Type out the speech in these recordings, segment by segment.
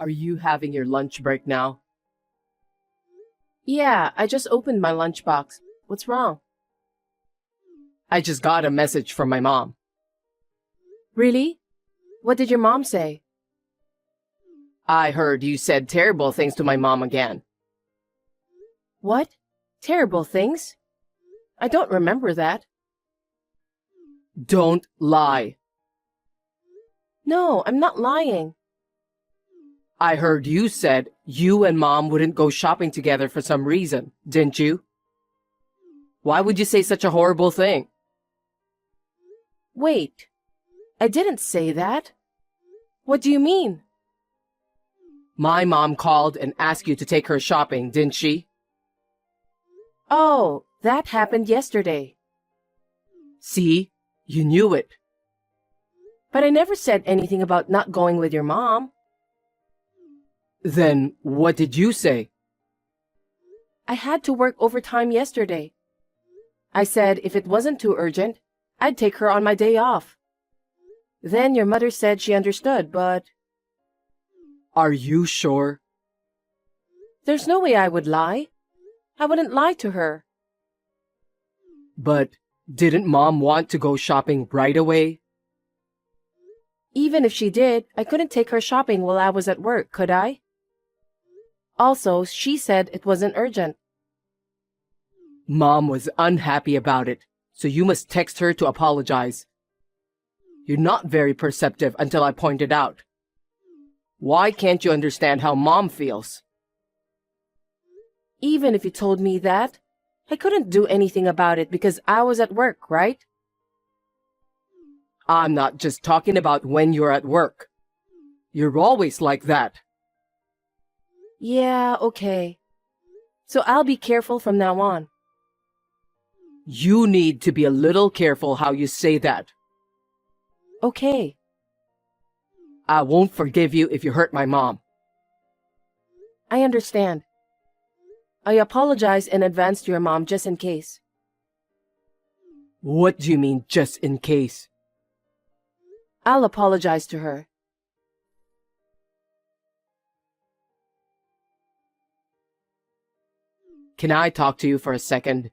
Are you having your lunch break now? Yeah, I just opened my lunchbox. What's wrong? I just got a message from my mom. Really? What did your mom say? I heard you said terrible things to my mom again. What? Terrible things? I don't remember that. Don't lie. No, I'm not lying. I heard you said you and mom wouldn't go shopping together for some reason, didn't you? Why would you say such a horrible thing? Wait, I didn't say that. What do you mean? My mom called and asked you to take her shopping, didn't she? Oh, that happened yesterday. See? You knew it. But I never said anything about not going with your mom. Then what did you say? I had to work overtime yesterday. I said if it wasn't too urgent, I'd take her on my day off. Then your mother said she understood, but Are you sure? there's no way I would lie. I wouldn't lie to her. But didn't mom want to go shopping right away? Even if she did, I couldn't take her shopping while I was at work, could I? Also, she said it wasn't urgent. Mom was unhappy about it, so you must text her to apologize. You're not very perceptive until I pointed out. Why can't you understand how mom feels? Even if you told me that, I couldn't do anything about it because I was at work, right? I'm not just talking about when you're at work. You're always like that. Yeah, okay. So I'll be careful from now on. You need to be a little careful how you say that. Okay. I won't forgive you if you hurt my mom. I understand. I apologize in advance to your mom just in case. What do you mean, just in case? I'll apologize to her. Can I talk to you for a second?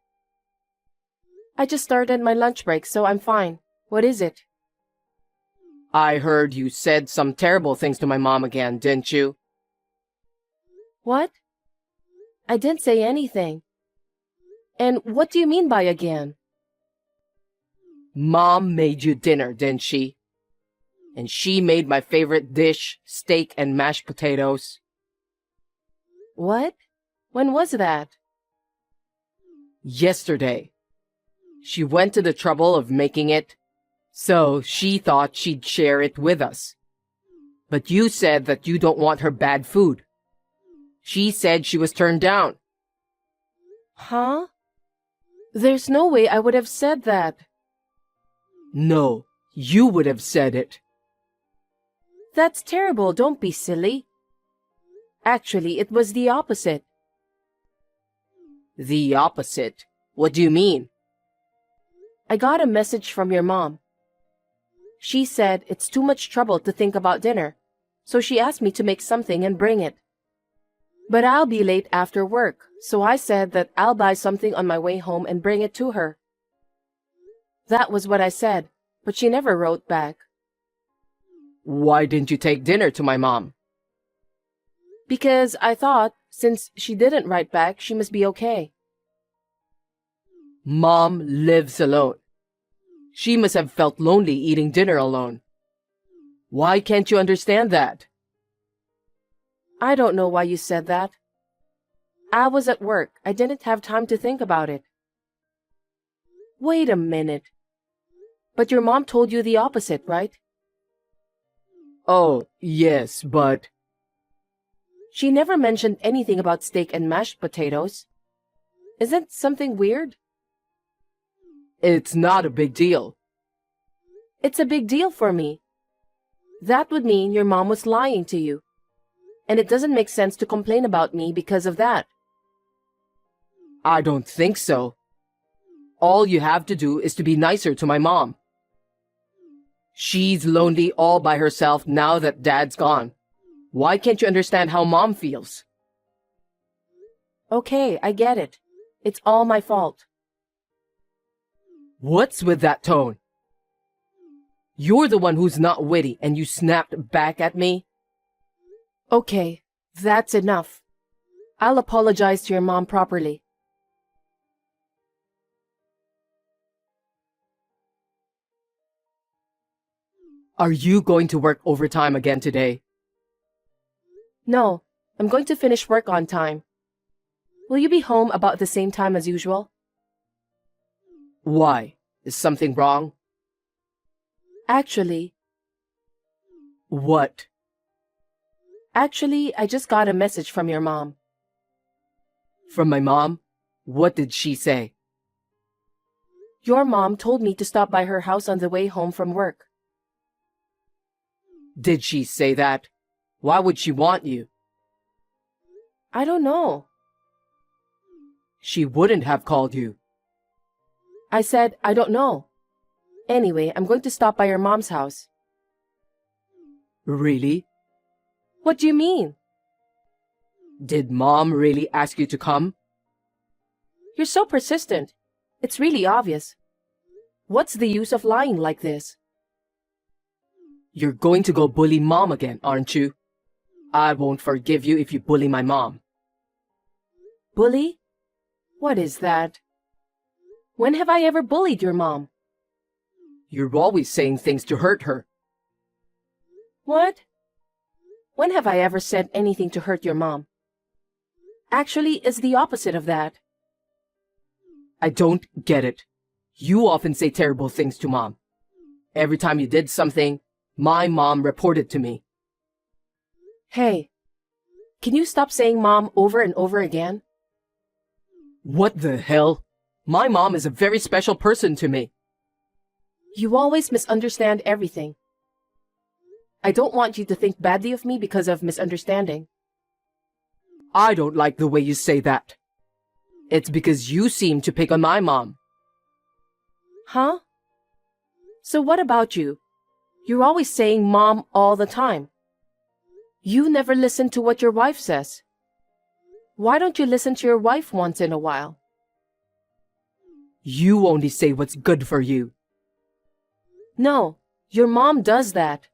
I just started my lunch break, so I'm fine. What is it? I heard you said some terrible things to my mom again, didn't you? What? I didn't say anything. And what do you mean by again? Mom made you dinner, didn't she? And she made my favorite dish, steak and mashed potatoes. What? When was that? Yesterday. She went to the trouble of making it, so she thought she'd share it with us. But you said that you don't want her bad food. She said she was turned down. Huh? There's no way I would have said that. No, you would have said it. That's terrible, don't be silly. Actually, it was the opposite. The opposite? What do you mean? I got a message from your mom. She said it's too much trouble to think about dinner, so she asked me to make something and bring it. But I'll be late after work, so I said that I'll buy something on my way home and bring it to her. That was what I said, but she never wrote back. Why didn't you take dinner to my mom? Because I thought, since she didn't write back, she must be okay. Mom lives alone. She must have felt lonely eating dinner alone. Why can't you understand that? I don't know why you said that. I was at work. I didn't have time to think about it. Wait a minute. But your mom told you the opposite, right? Oh, yes, but... She never mentioned anything about steak and mashed potatoes. Isn't something weird? It's not a big deal. It's a big deal for me. That would mean your mom was lying to you. And it doesn't make sense to complain about me because of that. I don't think so. All you have to do is to be nicer to my mom. She's lonely all by herself now that Dad's gone. Why can't you understand how mom feels? Okay, I get it. It's all my fault. What's with that tone? You're the one who's not witty and you snapped back at me? Okay, that's enough. I'll apologize to your mom properly. Are you going to work overtime again today? No, I'm going to finish work on time. Will you be home about the same time as usual? Why? Is something wrong? Actually, What? I just got a message from your mom. From my mom? What did she say? Your mom told me to stop by her house on the way home from work. Did she say that? Why would she want you? I don't know. She wouldn't have called you. I said, I don't know. Anyway, I'm going to stop by your mom's house. Really? What do you mean? Did mom really ask you to come? You're so persistent. It's really obvious. What's the use of lying like this? You're going to go bully mom again, aren't you? I won't forgive you if you bully my mom. Bully? What is that? When have I ever bullied your mom? You're always saying things to hurt her. What? When have I ever said anything to hurt your mom? Actually, it's the opposite of that. I don't get it. You often say terrible things to mom. Every time you did something, my mom reported to me. Hey, can you stop saying mom over and over again? What the hell? My mom is a very special person to me. You always misunderstand everything. I don't want you to think badly of me because of misunderstanding. I don't like the way you say that. It's because you seem to pick on my mom. Huh? So what about you? You're always saying mom all the time. You never listen to what your wife says. Why don't you listen to your wife once in a while? You only say what's good for you. No, your mom does that.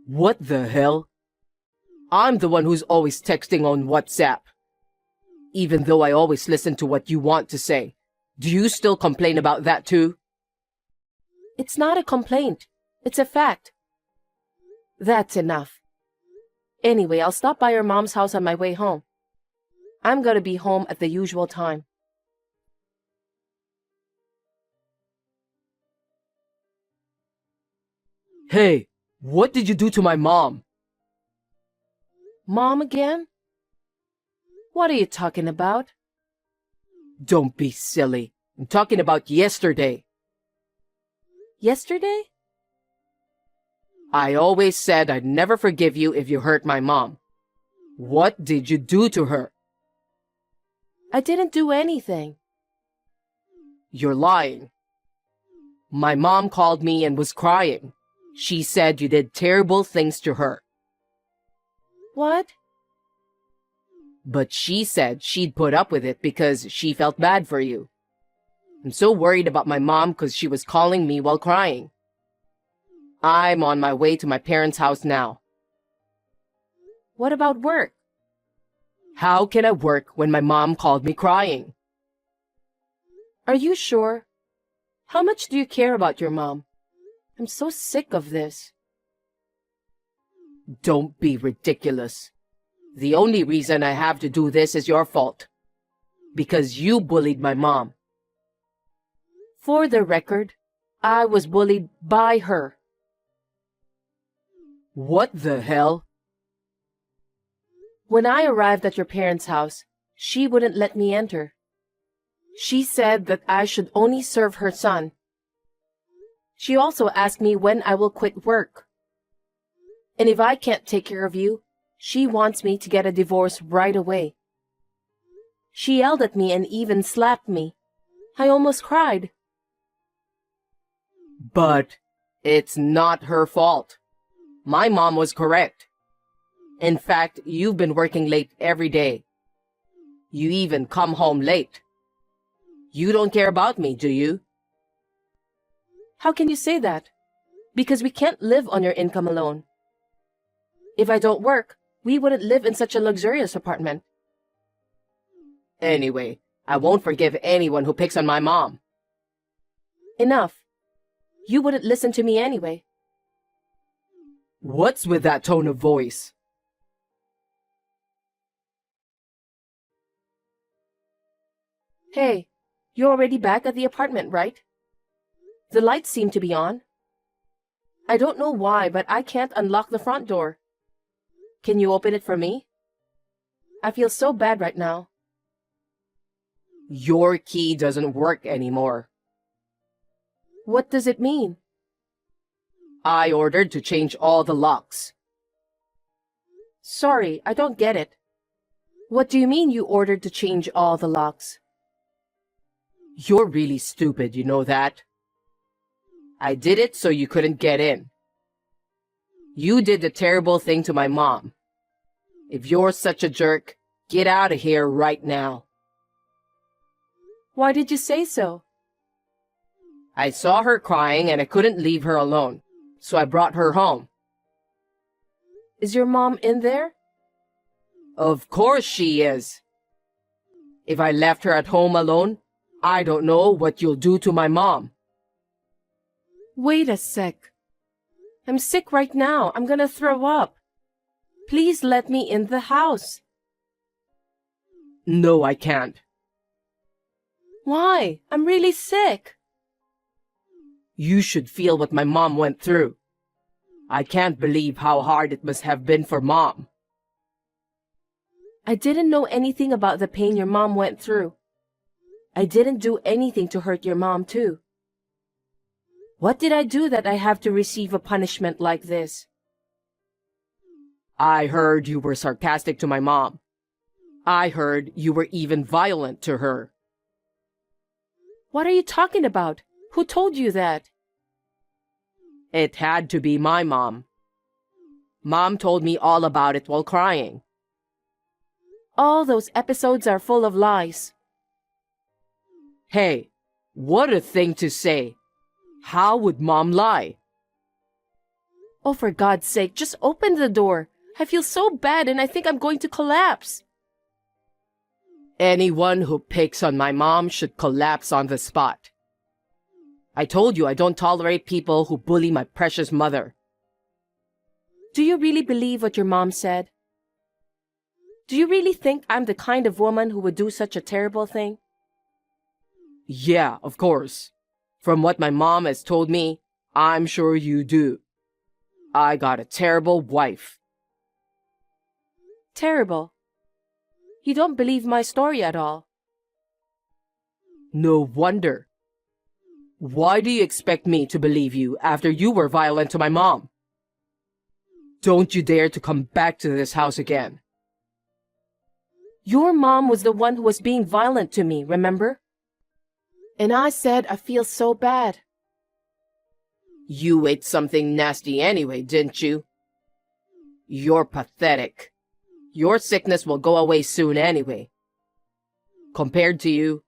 What the hell? I'm the one who's always texting on WhatsApp. Even though I always listen to what you want to say. Do you still complain about that too? It's not a complaint. It's a fact. That's enough. Anyway, I'll stop by your mom's house on my way home. I'm gonna be home at the usual time. Hey, what did you do to my mom? Mom again? What are you talking about? Don't be silly. I'm talking about yesterday. Yesterday? I always said I'd never forgive you if you hurt my mom. What did you do to her? I didn't do anything. You're lying. My mom called me and was crying. She said you did terrible things to her. What? But she said she'd put up with it because she felt bad for you. I'm so worried about my mom because she was calling me while crying. I'm on my way to my parents' house now. What about work? How can I work when my mom called me crying? Are you sure? How much do you care about your mom? I'm so sick of this. Don't be ridiculous. The only reason I have to do this is your fault. Because you bullied my mom. For the record, I was bullied by her. What the hell? When I arrived at your parents' house, she wouldn't let me enter. She said that I should only serve her son. She also asked me when I will quit work. And if I can't take care of you, she wants me to get a divorce right away. She yelled at me and even slapped me. I almost cried. But it's not her fault. My mom was correct. In fact, you've been working late every day. You even come home late. You don't care about me, do you? How can you say that? Because we can't live on your income alone. If I don't work, we wouldn't live in such a luxurious apartment. Anyway, I won't forgive anyone who picks on my mom. Enough. You wouldn't listen to me anyway. What's with that tone of voice? Hey, you're already back at the apartment, right? The lights seem to be on. I don't know why, but I can't unlock the front door. Can you open it for me? I feel so bad right now. Your key doesn't work anymore. What does it mean? I ordered to change all the locks. Sorry, I don't get it. What do you mean you ordered to change all the locks? You're really stupid, you know that? I did it so you couldn't get in. You did the terrible thing to my mom. If you're such a jerk, get out of here right now. Why did you say so? I saw her crying and I couldn't leave her alone, so I brought her home. Is your mom in there? Of course she is. If I left her at home alone, I don't know what you'll do to my mom. Wait a sec. I'm sick right now. I'm gonna throw up. Please let me in the house. No, I can't. Why? I'm really sick. You should feel what my mom went through. I can't believe how hard it must have been for Mom. I didn't know anything about the pain your mom went through. I didn't do anything to hurt your mom, too. What did I do that I have to receive a punishment like this? I heard you were sarcastic to my mom. I heard you were even violent to her. What are you talking about? Who told you that? It had to be my mom. Mom told me all about it while crying. All those episodes are full of lies. Hey, what a thing to say. How would Mom lie? Oh, for God's sake, just open the door. I feel so bad and I think I'm going to collapse. Anyone who picks on my mom should collapse on the spot. I told you I don't tolerate people who bully my precious mother. Do you really believe what your mom said? Do you really think I'm the kind of woman who would do such a terrible thing? Yeah, of course. From what my mom has told me, I'm sure you do. I got a terrible wife. Terrible. You don't believe my story at all. No wonder. Why do you expect me to believe you after you were violent to my mom? Don't you dare to come back to this house again. Your mom was the one who was being violent to me, remember? And I said I feel so bad. You ate something nasty anyway, didn't you? You're pathetic. Your sickness will go away soon anyway. Compared to you,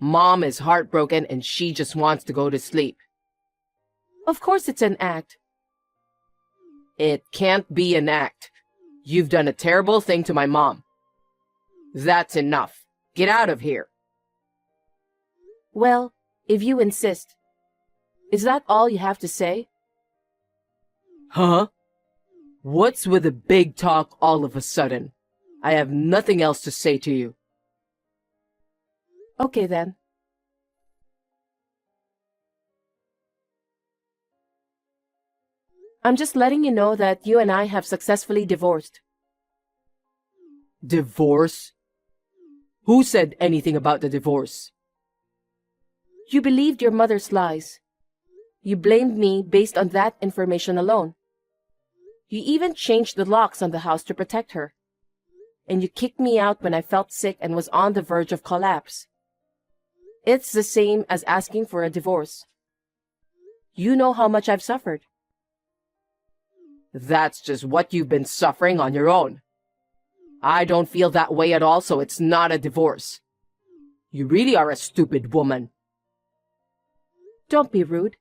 Mom is heartbroken and she just wants to go to sleep. Of course it's an act. It can't be an act. You've done a terrible thing to my mom. That's enough. Get out of here. Well, if you insist. Is that all you have to say? Huh? What's with the big talk all of a sudden? I have nothing else to say to you. Okay then. I'm just letting you know that you and I have successfully divorced. Divorce? Who said anything about the divorce? You believed your mother's lies. You blamed me based on that information alone. You even changed the locks on the house to protect her. And you kicked me out when I felt sick and was on the verge of collapse. It's the same as asking for a divorce. You know how much I've suffered. That's just what you've been suffering on your own. I don't feel that way at all, so it's not a divorce. You really are a stupid woman. Don't be rude.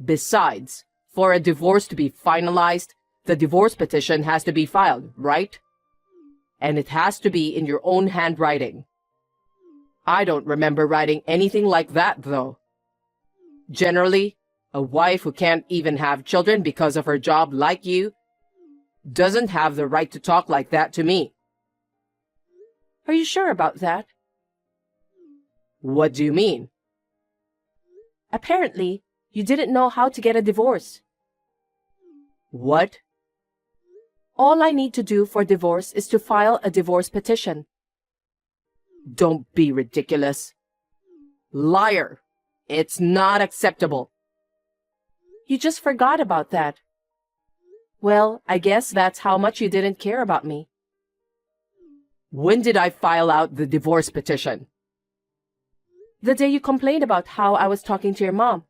Besides, for a divorce to be finalized, the divorce petition has to be filed, right? And it has to be in your own handwriting. I don't remember writing anything like that, though. Generally, a wife who can't even have children because of her job like you doesn't have the right to talk like that to me. Are you sure about that? What do you mean? Apparently, you didn't know how to get a divorce. What? All I need to do for divorce is to file a divorce petition. Don't be ridiculous. Liar. It's not acceptable. You just forgot about that. Well, I guess that's how much you didn't care about me. When did I file out the divorce petition? The day you complained about how I was talking to your mom.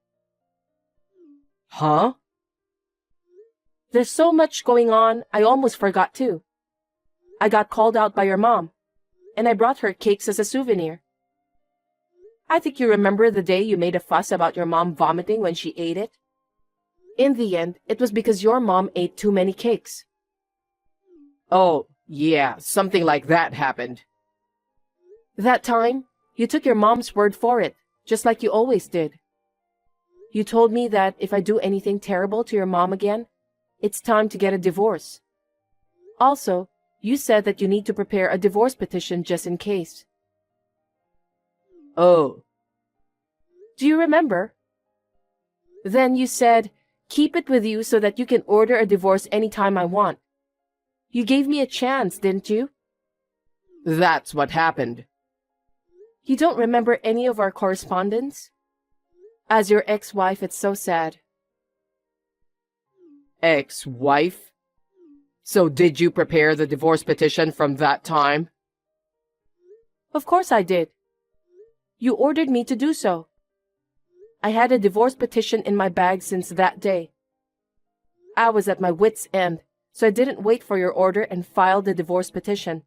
Huh? There's so much going on, I almost forgot too. I got called out by your mom, and I brought her cakes as a souvenir. I think you remember the day you made a fuss about your mom vomiting when she ate it? In the end, it was because your mom ate too many cakes. Oh, yeah, something like that happened. That time, you took your mom's word for it, just like you always did. You told me that if I do anything terrible to your mom again, it's time to get a divorce. Also, you said that you need to prepare a divorce petition just in case. Oh. Do you remember? Then you said, keep it with you so that you can order a divorce anytime I want. You gave me a chance, didn't you? That's what happened. You don't remember any of our correspondence? As your ex-wife, it's so sad. Ex-wife? So did you prepare the divorce petition from that time? Of course I did. You ordered me to do so. I had a divorce petition in my bag since that day. I was at my wit's end, so I didn't wait for your order and filed the divorce petition.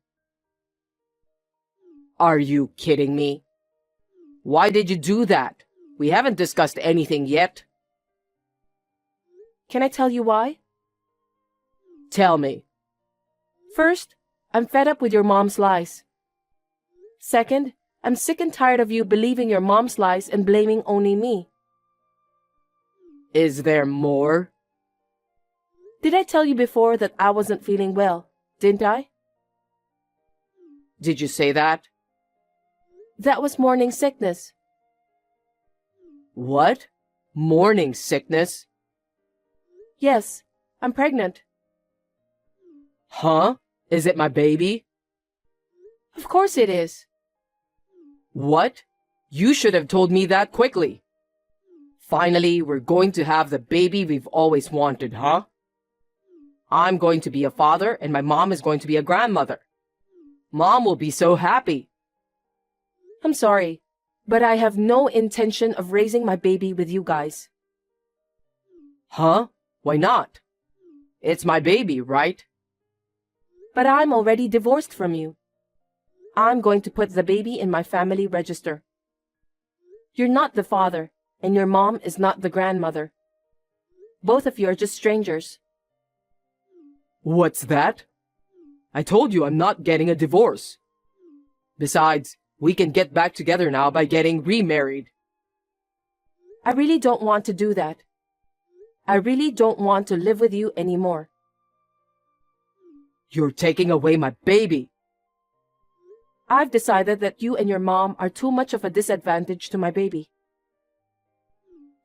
Are you kidding me? Why did you do that? We haven't discussed anything yet. Can I tell you why? Tell me. First, I'm fed up with your mom's lies. Second, I'm sick and tired of you believing your mom's lies and blaming only me. Is there more? Did I tell you before that I wasn't feeling well, didn't I? Did you say that? That was morning sickness. What? Morning sickness? Yes, I'm pregnant. Huh? Is it my baby? Of course it is. What? You should have told me that quickly. Finally, we're going to have the baby we've always wanted, huh? I'm going to be a father and my mom is going to be a grandmother. Mom will be so happy. I'm sorry, but I have no intention of raising my baby with you guys. Huh? Why not? It's my baby, right? But I'm already divorced from you. I'm going to put the baby in my family register. You're not the father, and your mom is not the grandmother. Both of you are just strangers. What's that? I told you I'm not getting a divorce. Besides, we can get back together now by getting remarried. I really don't want to do that. I really don't want to live with you anymore. You're taking away my baby. I've decided that you and your mom are too much of a disadvantage to my baby.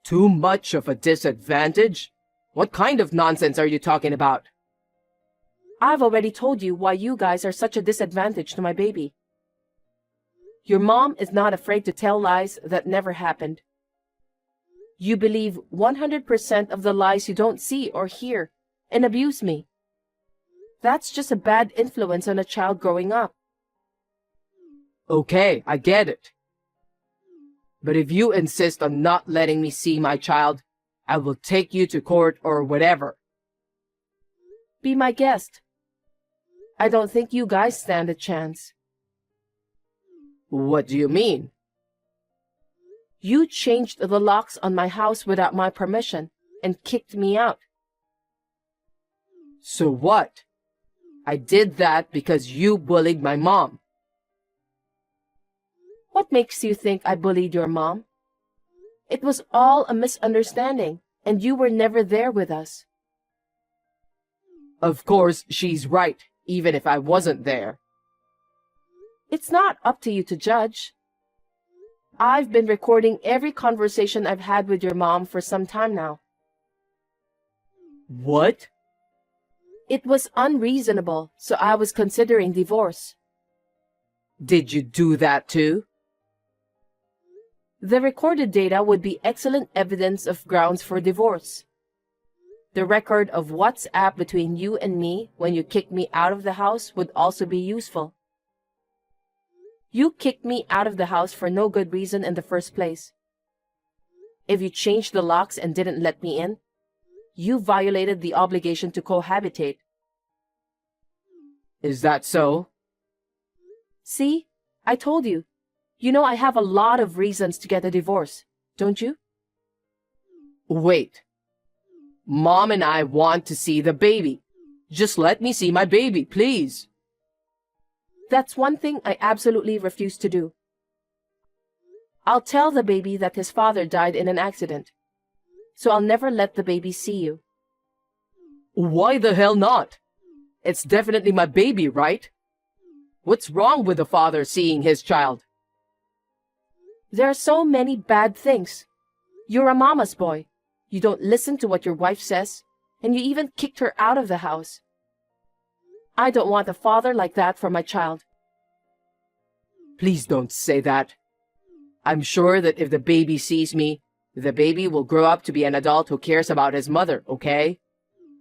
Too much of a disadvantage? What kind of nonsense are you talking about? I've already told you why you guys are such a disadvantage to my baby. Your mom is not afraid to tell lies that never happened. You believe 100% of the lies you don't see or hear and abuse me. That's just a bad influence on a child growing up. Okay, I get it. But if you insist on not letting me see my child, I will take you to court or whatever. Be my guest. I don't think you guys stand a chance. What do you mean? You changed the locks on my house without my permission and kicked me out. So what? I did that because you bullied my mom. What makes you think I bullied your mom? It was all a misunderstanding, and you were never there with us. Of course, she's right, even if I wasn't there. It's not up to you to judge. I've been recording every conversation I've had with your mom for some time now. What? It was unreasonable, so I was considering divorce. Did you do that too? The recorded data would be excellent evidence of grounds for divorce. The record of WhatsApp between you and me when you kicked me out of the house would also be useful. You kicked me out of the house for no good reason in the first place. If you changed the locks and didn't let me in, you violated the obligation to cohabitate. Is that so? See, I told you. You know I have a lot of reasons to get a divorce, don't you? Wait. Mom and I want to see the baby. Just let me see my baby, please. That's one thing I absolutely refuse to do. I'll tell the baby that his father died in an accident, so I'll never let the baby see you. Why the hell not? It's definitely my baby, right? What's wrong with the father seeing his child? There are so many bad things. You're a mama's boy. You don't listen to what your wife says, and you even kicked her out of the house. I don't want a father like that for my child. Please don't say that. I'm sure that if the baby sees me, the baby will grow up to be an adult who cares about his mother, okay?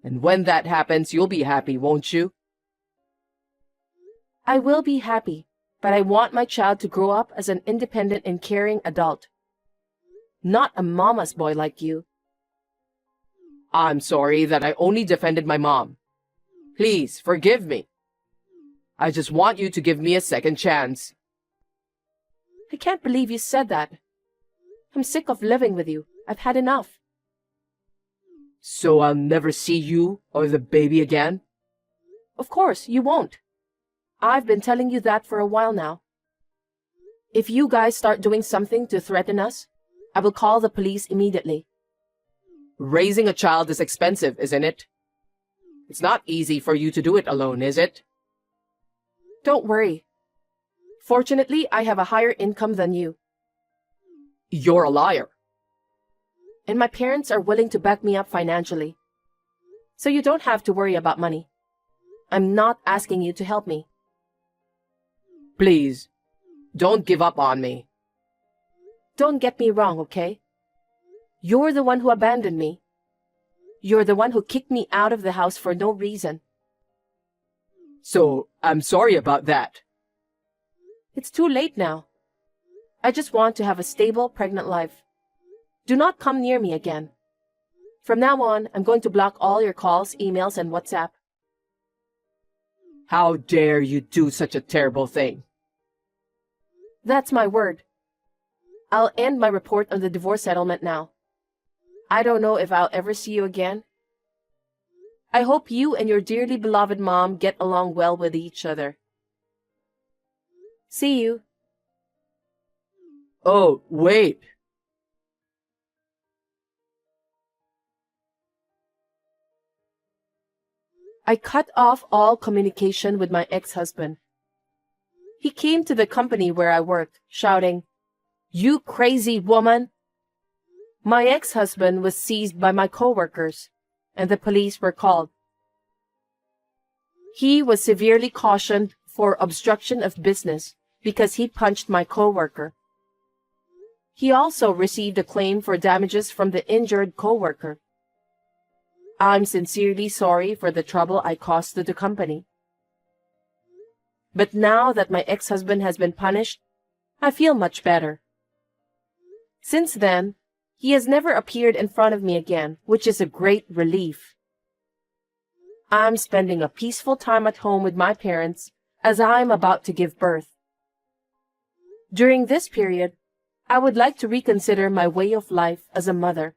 And when that happens, you'll be happy, won't you? I will be happy, but I want my child to grow up as an independent and caring adult. Not a mama's boy like you. I'm sorry that I only defended my mom. Please, forgive me. I just want you to give me a second chance. I can't believe you said that. I'm sick of living with you. I've had enough. So I'll never see you or the baby again? Of course, you won't. I've been telling you that for a while now. If you guys start doing something to threaten us, I will call the police immediately. Raising a child is expensive, isn't it? It's not easy for you to do it alone, is it? Don't worry. Fortunately, I have a higher income than you. You're a liar. And my parents are willing to back me up financially. So you don't have to worry about money. I'm not asking you to help me. Please, don't give up on me. Don't get me wrong, okay? You're the one who abandoned me. You're the one who kicked me out of the house for no reason. So, I'm sorry about that. It's too late now. I just want to have a stable, pregnant life. Do not come near me again. From now on, I'm going to block all your calls, emails, and WhatsApp. How dare you do such a terrible thing? That's my word. I'll end my report on the divorce settlement now. I don't know if I'll ever see you again. I hope you and your dearly beloved mom get along well with each other. See you. Oh, wait. I cut off all communication with my ex-husband. He came to the company where I worked, shouting, "You crazy woman!" My ex-husband was seized by my coworkers, and the police were called. He was severely cautioned for obstruction of business because he punched my coworker. He also received a claim for damages from the injured coworker. I'm sincerely sorry for the trouble I caused to the company. But now that my ex-husband has been punished, I feel much better. Since then, he has never appeared in front of me again, which is a great relief. I'm spending a peaceful time at home with my parents as I'm about to give birth. During this period, I would like to reconsider my way of life as a mother.